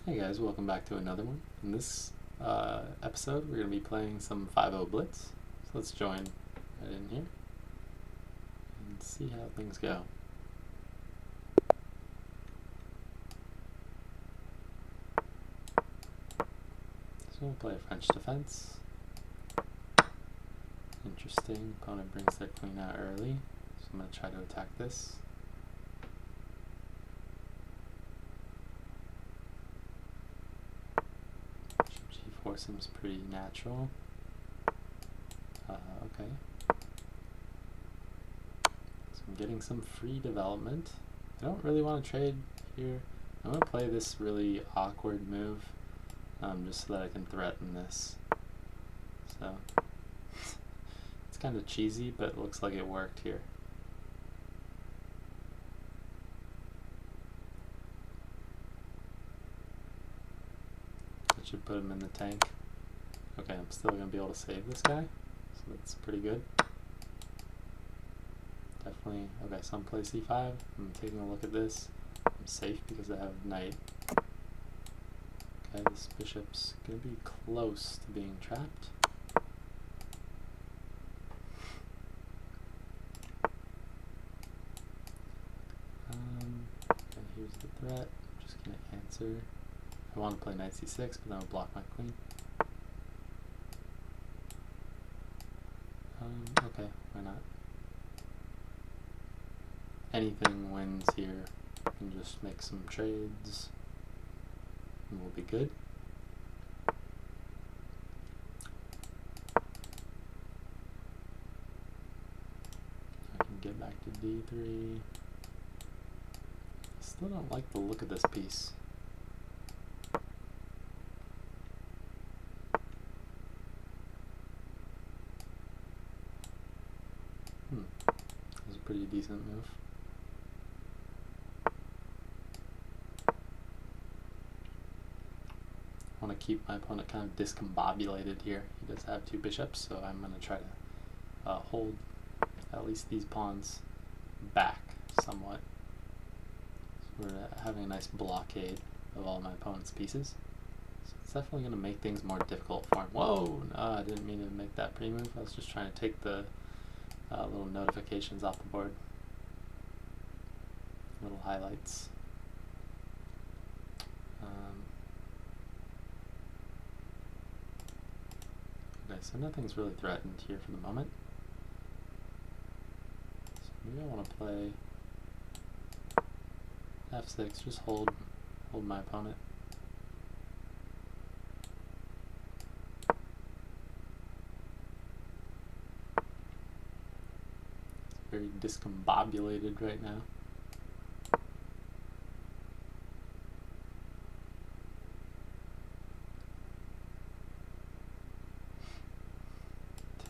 Hey guys, welcome back to another one. In this episode, we're going to be playing some 5-0 Blitz. So let's join right in here and see how things go. So we'll play French defense. Interesting. Opponent brings their queen out early, so I'm going to try to attack this. G4 seems pretty natural. Okay. So I'm getting some free development. I don't really want to trade here. I'm going to play this really awkward move just so that I can threaten this. So it's kind of cheesy, but it looks like it worked here. That should put him in the tank. Okay, I'm still going to be able to save this guy, so that's pretty good. Definitely. Okay, so I'm playing c5. I'm taking a look at this. I'm safe because I have knight. Okay, this bishop's going to be close to being trapped. Okay, here's the threat. I'm just going to answer. I want to play knight c6, but that would block my queen. Okay, why not? Anything wins here. I can just make some trades and we'll be good. I can get back to d3. Still don't like the look of this piece. That was a pretty decent move. I want to keep my opponent kind of discombobulated here. He does have two bishops, so I'm going to try to hold at least these pawns back somewhat. So we're having a nice blockade of all my opponent's pieces. So it's definitely going to make things more difficult for him. Whoa! No, I didn't mean to make that pre-move. I was just trying to take the little notifications off the board. Little highlights. Okay, so nothing's really threatened here for the moment. So maybe I want to play f6, just hold my opponent. It's very discombobulated right now.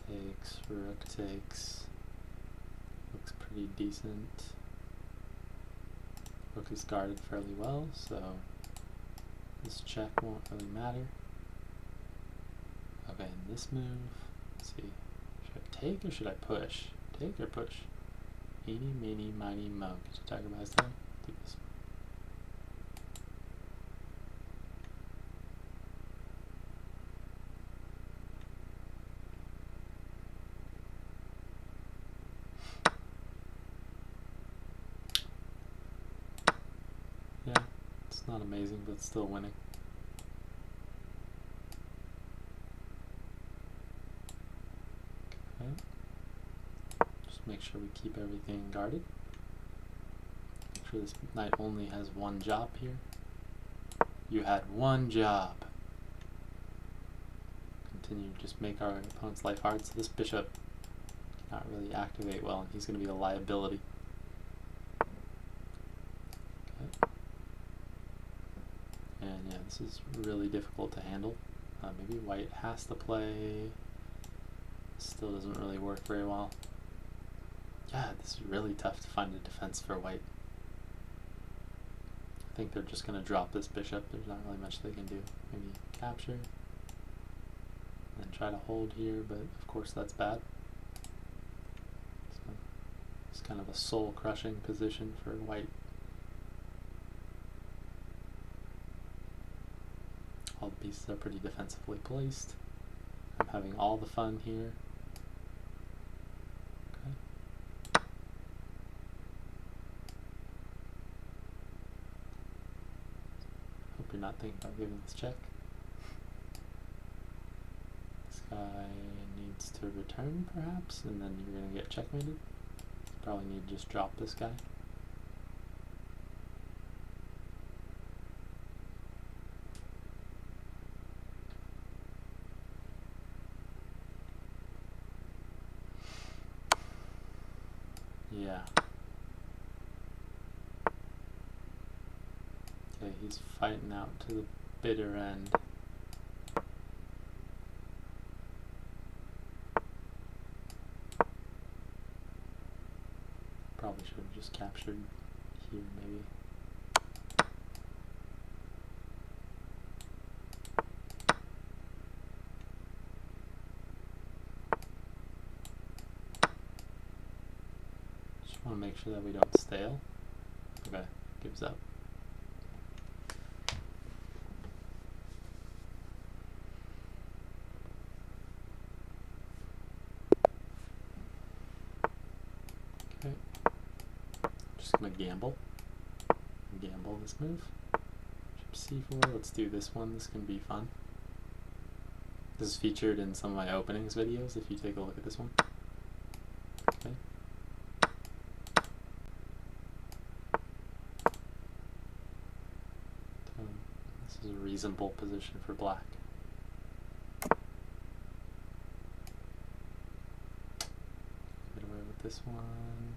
Takes, rook takes. Looks pretty decent. Rook is guarded fairly well, so this check won't really matter. Okay, in this move, let's see. Should I take or should I push? Take or push? Eeny, meeny, miny, mo. Get your tiger by his tail. Take this one. Yeah, it's not amazing, but it's still winning. Okay. Just make sure we keep everything guarded. Make sure this knight only has one job here. You had one job. Continue to just make our opponent's life hard, so this bishop cannot really activate well, and he's going to be a liability. Okay. And yeah, this is really difficult to handle. Maybe white has to play. Still doesn't really work very well. Yeah, this is really tough to find a defense for white. I think they're just going to drop this bishop. There's not really much they can do. Maybe capture. And then try to hold here, but of course that's bad. So it's kind of a soul-crushing position for white. All the pieces are pretty defensively placed. I'm having all the fun here. Okay. Hope you're not thinking about giving this check. This guy needs to return, perhaps, and then you're going to get checkmated. Probably need to just drop this guy. Yeah. Okay, he's fighting out to the bitter end. Probably should have just captured here, maybe. Just want to make sure that we don't stale. Okay, gives up. Okay, just gonna gamble this move. Bishop c4, let's do this one, this can be fun. This is featured in some of my openings videos if you take a look at this one. Okay. So this is a reasonable position for black. Get away with this one.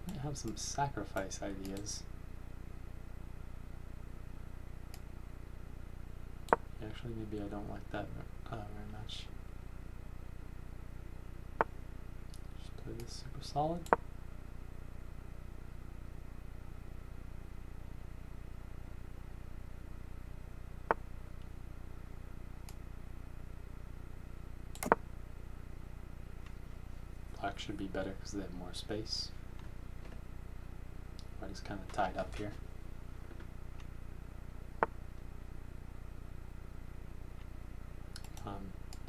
Might have some sacrifice ideas. Actually, maybe I don't like that very much. Just play this super solid. Black should be better because they have more space. White is kind of tied up here.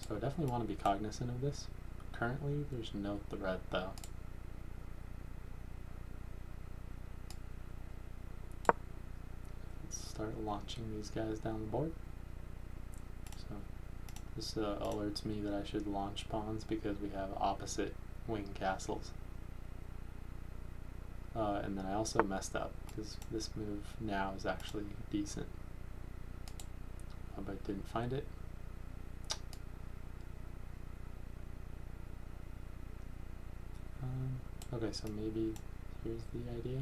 So I definitely want to be cognizant of this. Currently, there's no threat though. Let's start launching these guys down the board. So this alerts me that I should launch pawns because we have opposite wing castles. And then I also messed up because this move now is actually decent. But I didn't find it. Okay, so maybe here's the idea.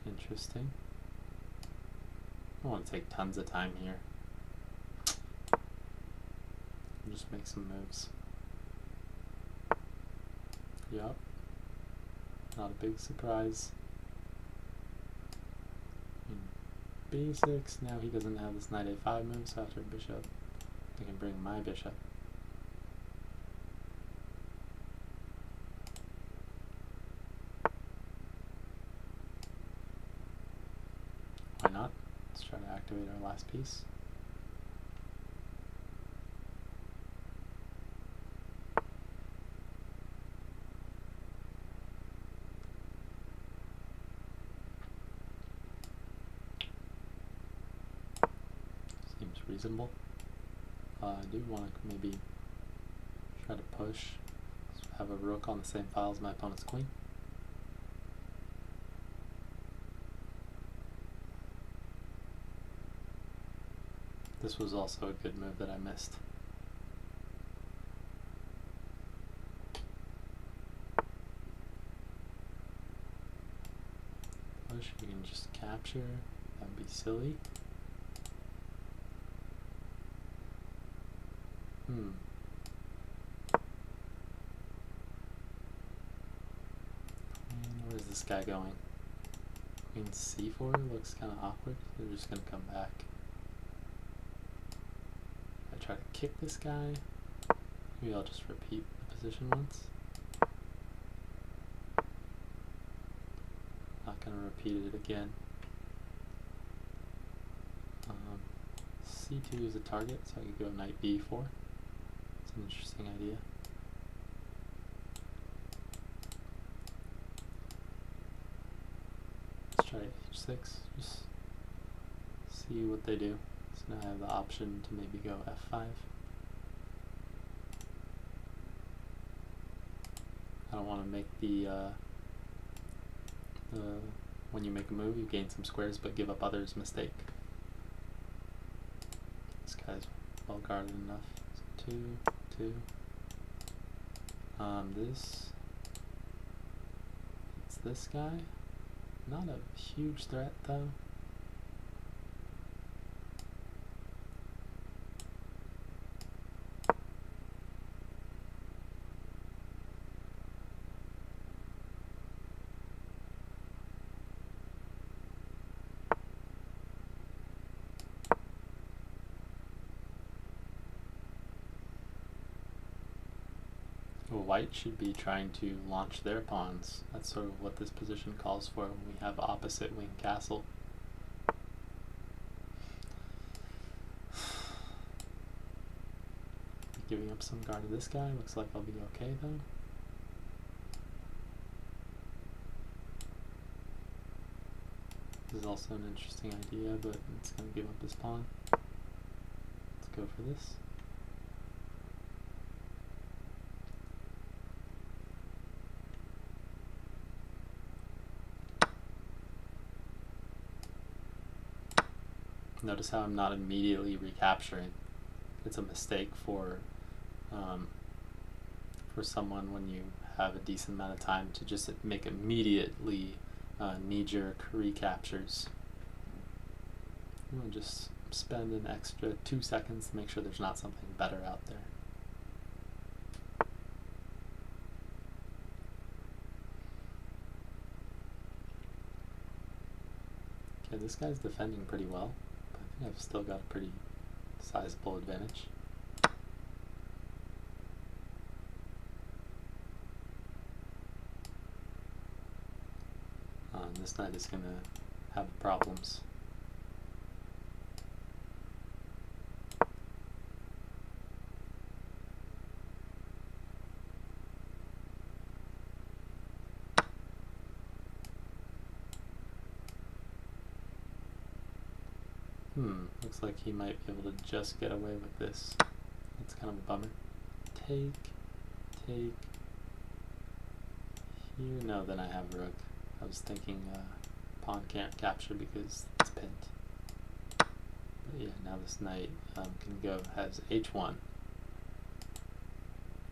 Interesting. I don't want to take tons of time here. I'll just make some moves. Yup. Not a big surprise. B6, now he doesn't have this knight a5 move, so after bishop, I can bring my bishop. Why not? Let's try to activate our last piece. Seems reasonable. I do want to maybe try to push. Have a rook on the same file as my opponent's queen. This was also a good move that I missed. Push, you can just capture. That would be silly. Where's this guy going? Queen c4 looks kind of awkward. They're just going to come back. I try to kick this guy. Maybe I'll just repeat the position once. Not going to repeat it again. C2 is a target, so I could go knight b4. It's an interesting idea. Let's try h6, just see what they do. So now I have the option to maybe go f5. I don't want to make the when you make a move, you gain some squares, but give up others' mistake. This guy's well guarded enough. So 2, 2. It's this guy. Not a huge threat though. White should be trying to launch their pawns. That's sort of what this position calls for when we have opposite wing castle. Giving up some guard to this guy. Looks like I'll be okay though. This is also an interesting idea, but it's going to give up this pawn. Let's go for this. Notice how I'm not immediately recapturing. It's a mistake for someone when you have a decent amount of time to just make immediately knee-jerk recaptures. We'll just spend an extra 2 seconds to make sure there's not something better out there. Okay, this guy's defending pretty well. I've still got a pretty sizable advantage. This knight is going to have problems. Looks like he might be able to just get away with this. That's kind of a bummer. Take. Here. No, then I have rook. I was thinking pawn can't capture because it's pinned. But yeah, now this knight can go, has h1.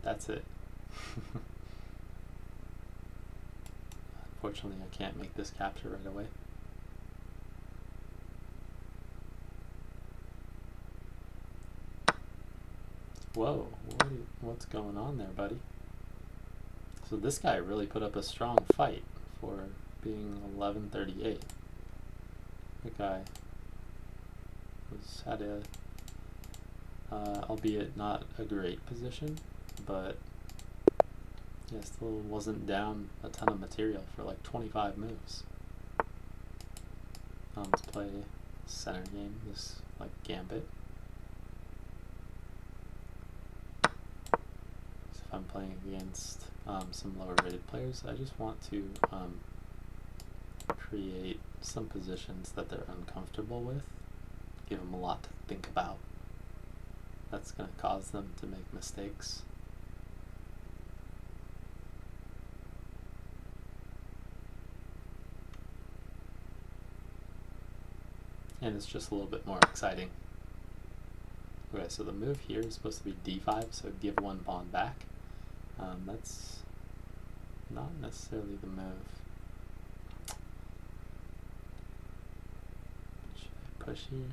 That's it. Unfortunately, I can't make this capture right away. Whoa, what's going on there, buddy? So this guy really put up a strong fight for being 1138. The guy had a, albeit not a great position, but yeah, still wasn't down a ton of material for like 25 moves. Let's play center game, this like gambit. I'm playing against some lower rated players, I just want to create some positions that they're uncomfortable with, give them a lot to think about. That's going to cause them to make mistakes. And it's just a little bit more exciting. Okay, so the move here is supposed to be d5, so give one pawn back. That's not necessarily the move. Should I push here?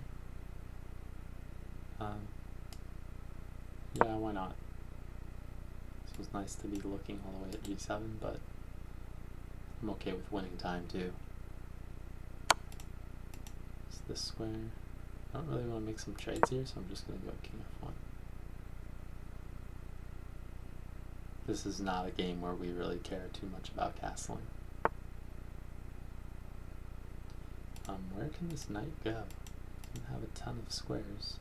Yeah, why not? This was nice to be looking all the way at g7, but I'm okay with winning time too. It's this square. I don't really want to make some trades here, so I'm just going to go king f1. This is not a game where we really care too much about castling. Where can this knight go? Doesn't have a ton of squares.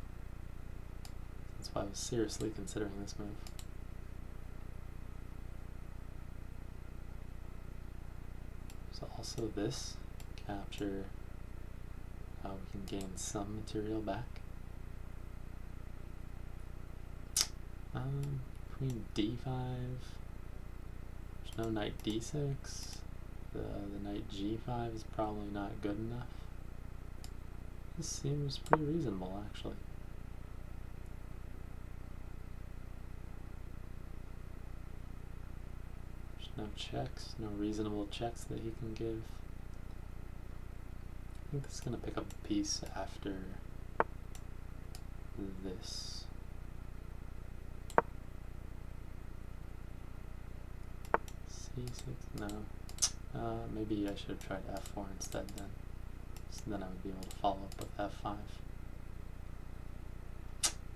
That's why I was seriously considering this move. So also this capture, we can gain some material back. Queen d5. There's no knight d6. The knight g5 is probably not good enough. This seems pretty reasonable, actually. There's no checks, no reasonable checks that he can give. I think this is going to pick up a piece after this. C6, no. Maybe I should have tried F4 instead then. So then I would be able to follow up with F5.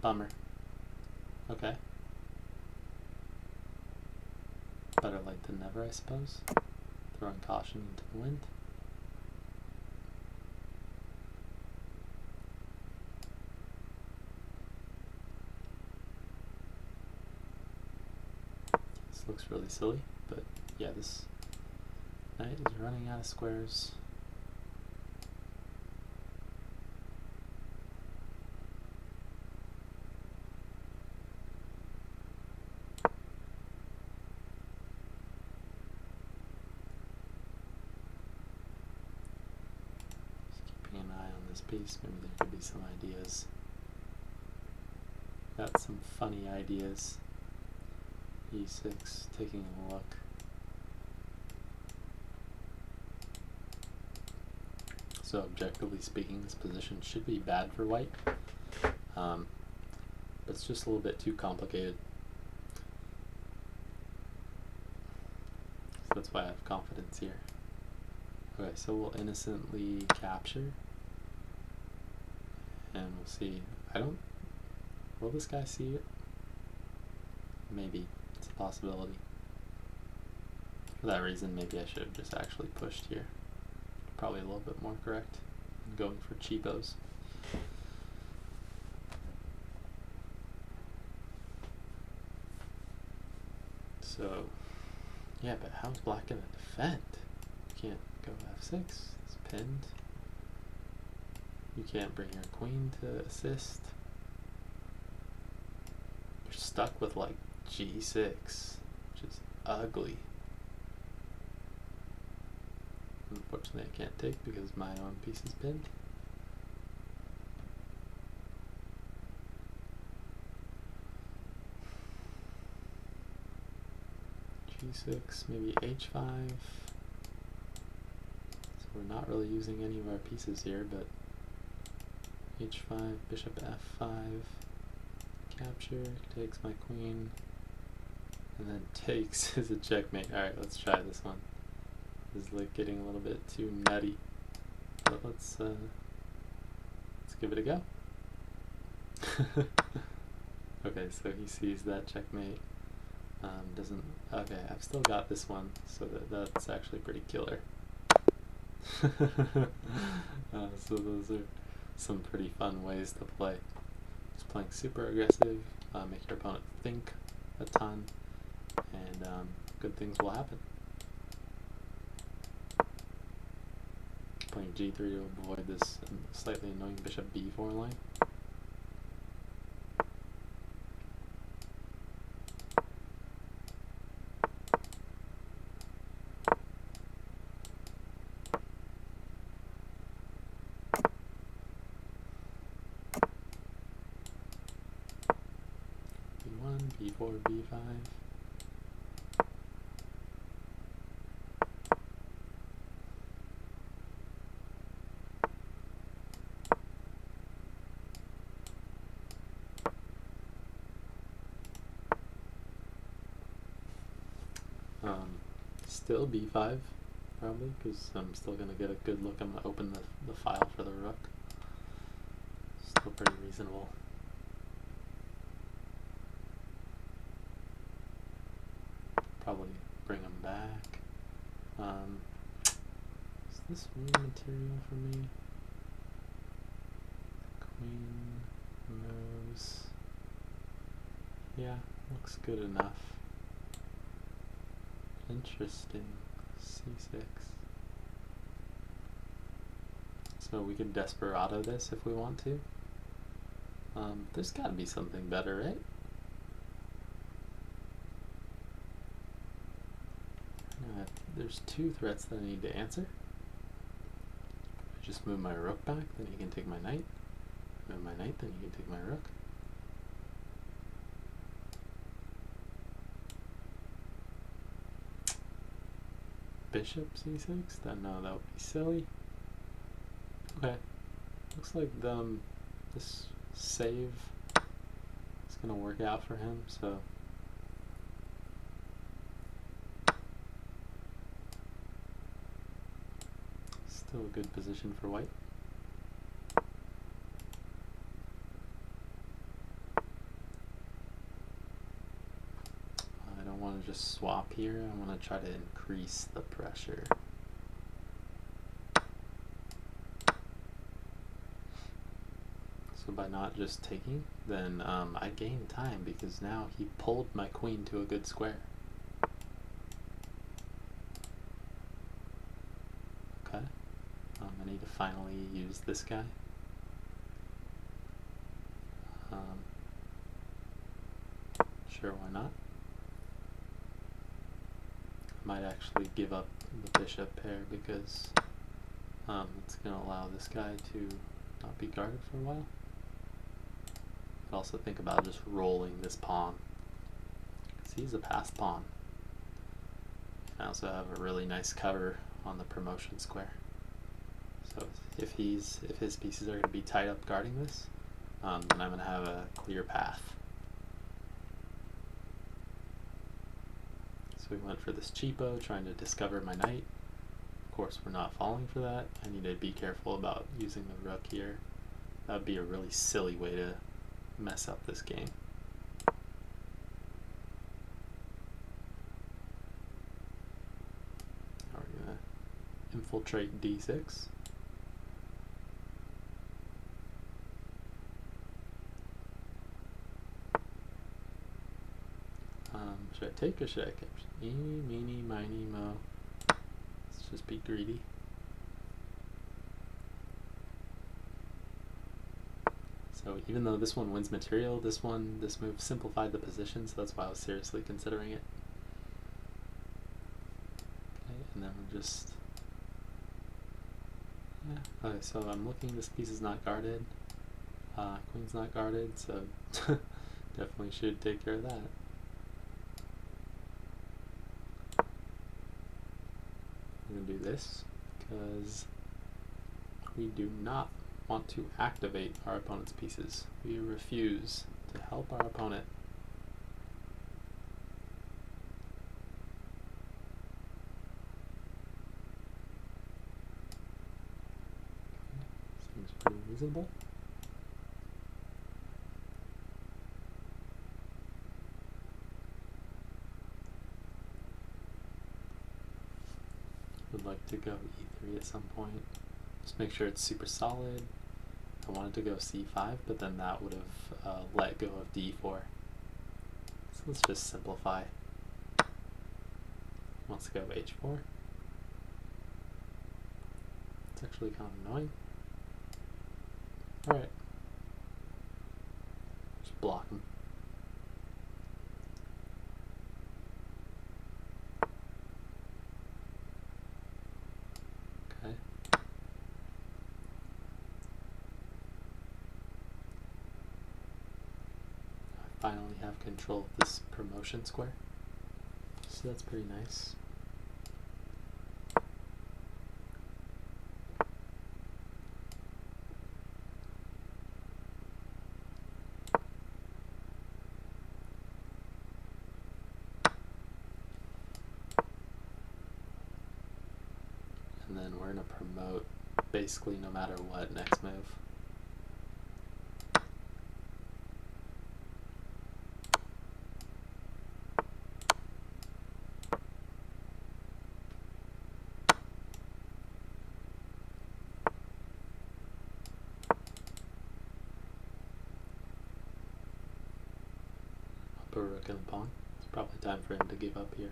Bummer. Okay. Better late than never, I suppose. Throwing caution into the wind. This looks really silly, but yeah, this knight is running out of squares. An eye on this piece, maybe there could be some ideas. Got some funny ideas. E6, taking a look. So objectively speaking, this position should be bad for white, but it's just a little bit too complicated. So that's why I have confidence here. Okay, so we'll innocently capture. And we'll see. Will this guy see it? Maybe. It's a possibility. For that reason, maybe I should have just actually pushed here. Probably a little bit more correct than going for cheapos. So, yeah, but how's black gonna defend? You can't go F6, it's pinned. You can't bring your queen to assist. You're stuck with like G6, which is ugly. Unfortunately, I can't take because my own piece is pinned. G6, maybe H5. So we're not really using any of our pieces here, but H5, bishop F5, capture, takes my queen, and then takes is a checkmate. Alright, let's try this one. This is like getting a little bit too nutty, but let's give it a go. Okay, so he sees that checkmate. Okay, I've still got this one, so that's actually pretty killer. So those are some pretty fun ways to play. Just playing super aggressive, make your opponent think a ton, and good things will happen. Playing G3 to avoid this slightly annoying bishop B4 line. B1, B4, B5. Still B5, probably, because I'm still going to get a good look. I'm going to open the file for the rook. Still pretty reasonable. Probably bring him back. Is this really material for me? Queen moves. Yeah, looks good enough. Interesting. C6. So we can desperado this if we want to. There's got to be something better, right? There's two threats that I need to answer. I just move my rook back, then he can take my knight. Move my knight, then he can take my rook. Bishop c6? Then no, that would be silly. Okay. Looks like this save is gonna work out for him, so still a good position for white. I don't want to just swap here, I want to try to increase the pressure. So by not just taking, then I gain time because now he pulled my queen to a good square. Okay, I need to finally use this guy. Sure, why not? I might actually give up the bishop pair because it's going to allow this guy to not be guarded for a while. But also think about just rolling this pawn, because he's a passed pawn. I also have a really nice cover on the promotion square. So if his pieces are going to be tied up guarding this, then I'm going to have a clear path. So we went for this cheapo, trying to discover my knight. Of course, we're not falling for that. I need to be careful about using the rook here. That would be a really silly way to mess up this game. Now we're going to infiltrate d6. Should I take or should I capture? Eeny, meeny, miny, mo. Let's just be greedy. So even though this one wins material, this move simplified the position, so that's why I was seriously considering it. Okay, and then we're just... yeah, okay, so I'm looking, this piece is not guarded. Queen's not guarded, so definitely should take care of that. I'm going to do this because we do not want to activate our opponent's pieces. We refuse to help our opponent. Seems pretty reasonable. Would like to go e3 at some point. Just make sure it's super solid. I wanted to go c5, but then that would have let go of d4. So let's just simplify. Wants to go h4. It's actually kind of annoying. Alright. Just block him. Okay. I finally have control of this promotion square. So that's pretty nice. And then we're going to promote basically no matter what next move. a rook and a pawn. It's probably time for him to give up here.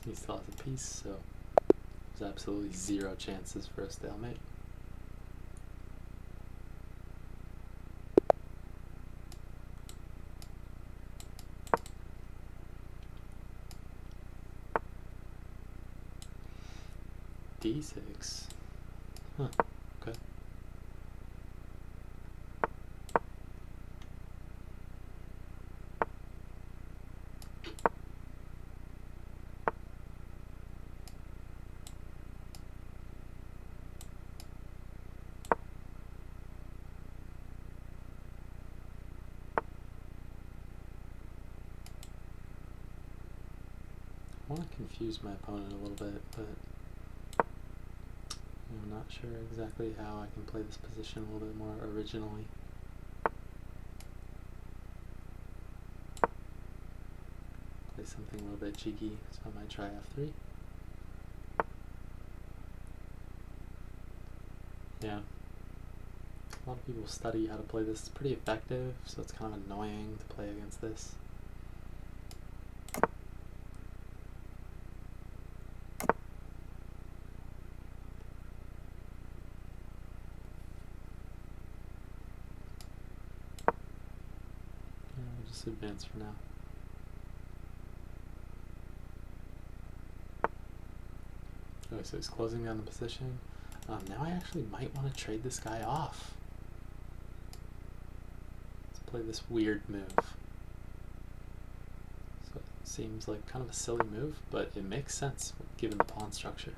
He still has a piece, so there's absolutely zero chances for a stalemate. D6. Huh, okay. I want to confuse my opponent a little bit, but I'm not sure exactly how I can play this position a little bit more originally. Play something a little bit cheeky, so I might try F3. Yeah. A lot of people study how to play this. It's pretty effective, so it's kind of annoying to play against this. Yeah, we'll just advance for now. Okay, so he's closing down the position. Now I actually might want to trade this guy off. Let's play this weird move. So it seems like kind of a silly move, but it makes sense given the pawn structure.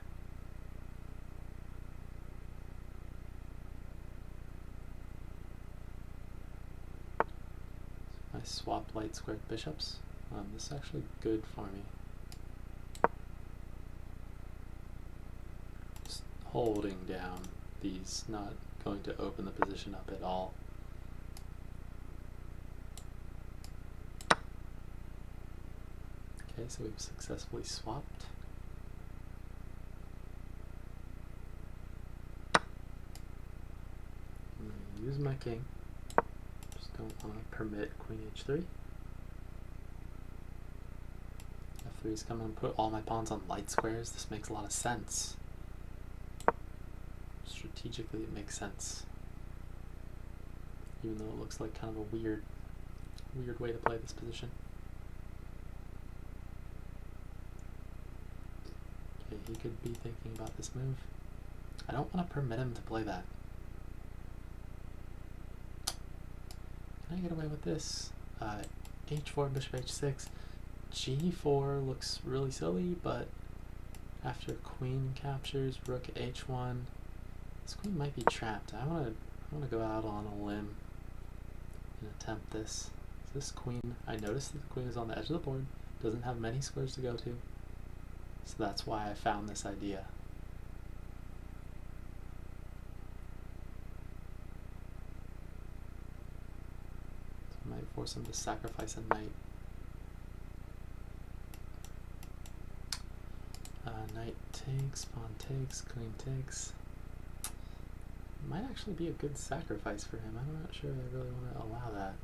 So I swap light squared bishops. This is actually good for me. Holding down these, not going to open the position up at all. Okay, so we've successfully swapped. I'm going to use my king. Just don't want to permit queen h3. f3 is coming to put all my pawns on light squares. This makes a lot of sense. Strategically it makes sense, even though it looks like kind of a weird way to play this position. Okay, he could be thinking about this move. I don't want to permit him to play that. Can I get away with this? H4, bishop h6, g4 looks really silly, but after queen captures, rook h1, this queen might be trapped. I want to go out on a limb and attempt this. This queen, I noticed that the queen is on the edge of the board, doesn't have many squares to go to, so that's why I found this idea. So I might force him to sacrifice a knight. Knight takes, pawn takes, queen takes. Might actually be a good sacrifice for him. I'm not sure I really want to allow that.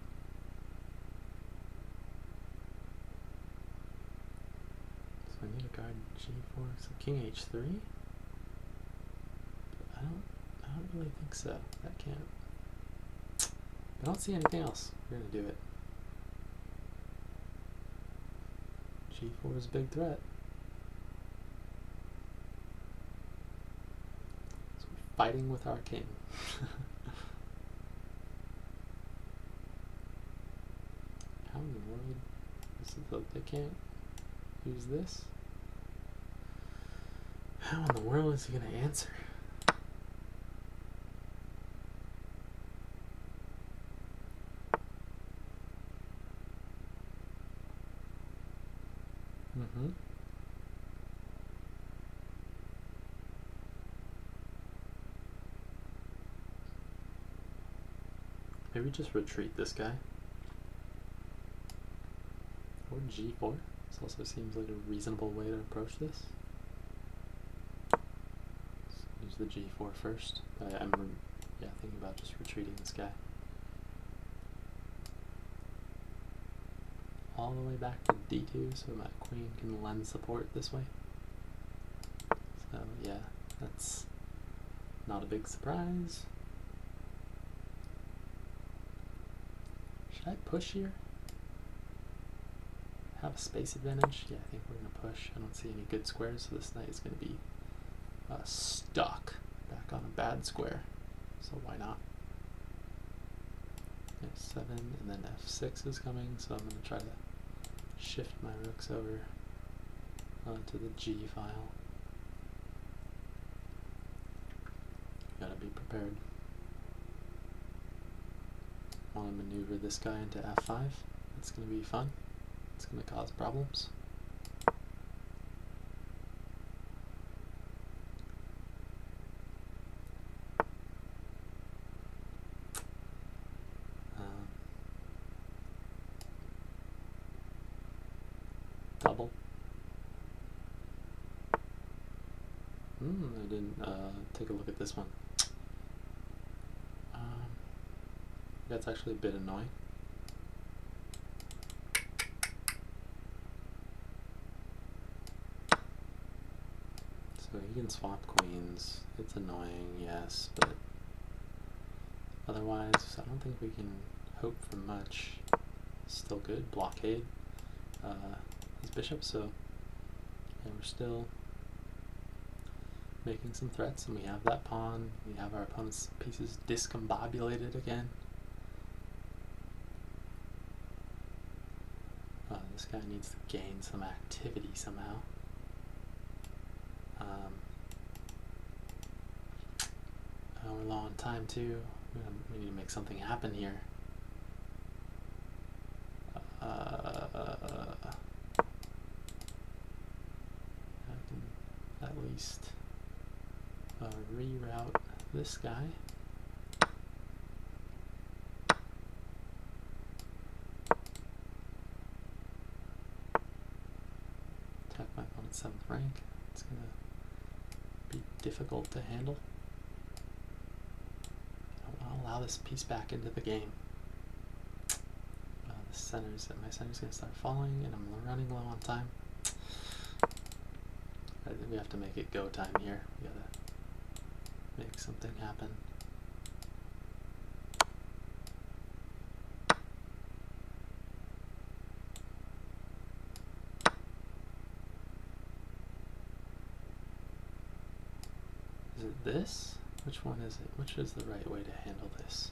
So I need to guard g4. So king h3. But I don't really think so. That can't. I don't see anything else. We're gonna do it. g4 is a big threat. Fighting with our king. How in the world? They can't use this? How in the world is he going to answer? Maybe just retreat this guy. Or g4. This also seems like a reasonable way to approach this. Use the G4 first. I'm thinking about just retreating this guy all the way back to D2 so my queen can lend support this way. So yeah, that's not a big surprise. Should I push here? Have a space advantage? Yeah, I think we're gonna push. I don't see any good squares, so this knight is gonna be stuck back on a bad square. So why not? F7 and then F6 is coming, so I'm gonna try to shift my rooks over onto the G file. Gotta be prepared. Want to maneuver this guy into F5. It's gonna be fun. It's gonna cause problems. Double. I didn't take a look at this one. That's actually a bit annoying. So you can swap queens. It's annoying, yes, but otherwise I don't think we can hope for much. Still good. Blockade his bishop, so yeah, we're still making some threats, and we have that pawn. We have our opponent's pieces discombobulated again. This guy needs to gain some activity somehow. We're low on time too. We need to make something happen here. I can at least reroute this guy. Attack my opponent's 7th rank. It's going to be difficult to handle. I don't want to allow this piece back into the game. My center's going to start falling, and I'm running low on time. I think we have to make it go time here. We gotta make something happen. Is it this? Which one is it? Which is the right way to handle this?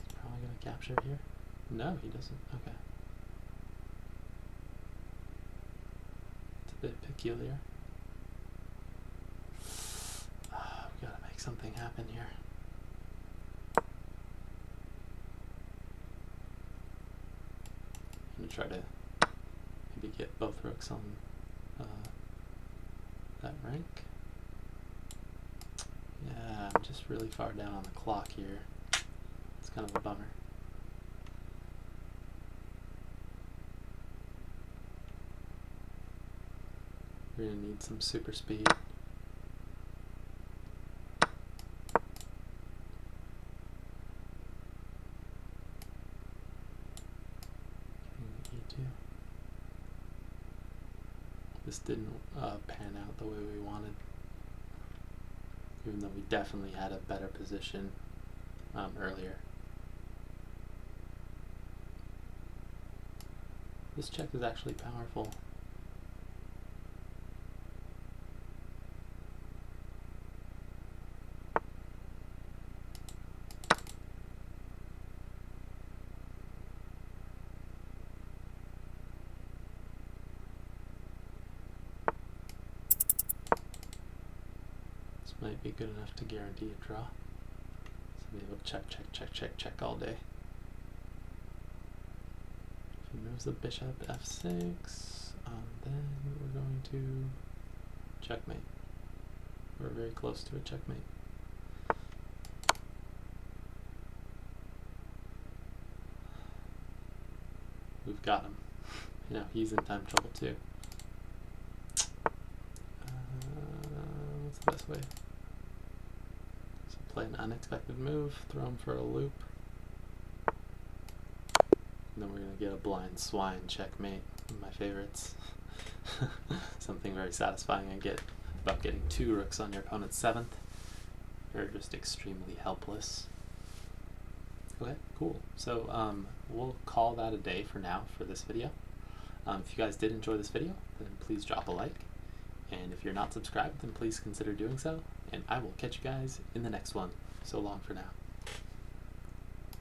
He's probably going to capture here. No, he doesn't. Okay. It's a bit peculiar. We gotta make something happen here. I'm gonna try to maybe get both rooks on that rank. Yeah, I'm just really far down on the clock here. It's kind of a bummer. We're gonna need some super speed. E2. This didn't pan out the way we wanted, even though we definitely had a better position earlier. This check is actually powerful. Might be good enough to guarantee a draw. So be able to check, check, check, check, check all day. If he moves the bishop f6, then we're going to checkmate. We're very close to a checkmate. We've got him. you know, he's in time trouble too. What's the best way? So play an unexpected move, throw him for a loop. And then we're going to get a blind swine checkmate, one of my favorites. Something very satisfying I get about getting 2 rooks on your opponent's 7th. You're just extremely helpless. Okay, cool. So we'll call that a day for now for this video. If you guys did enjoy this video, then please drop a like. And if you're not subscribed, then please consider doing so. And I will catch you guys in the next one. So long for now.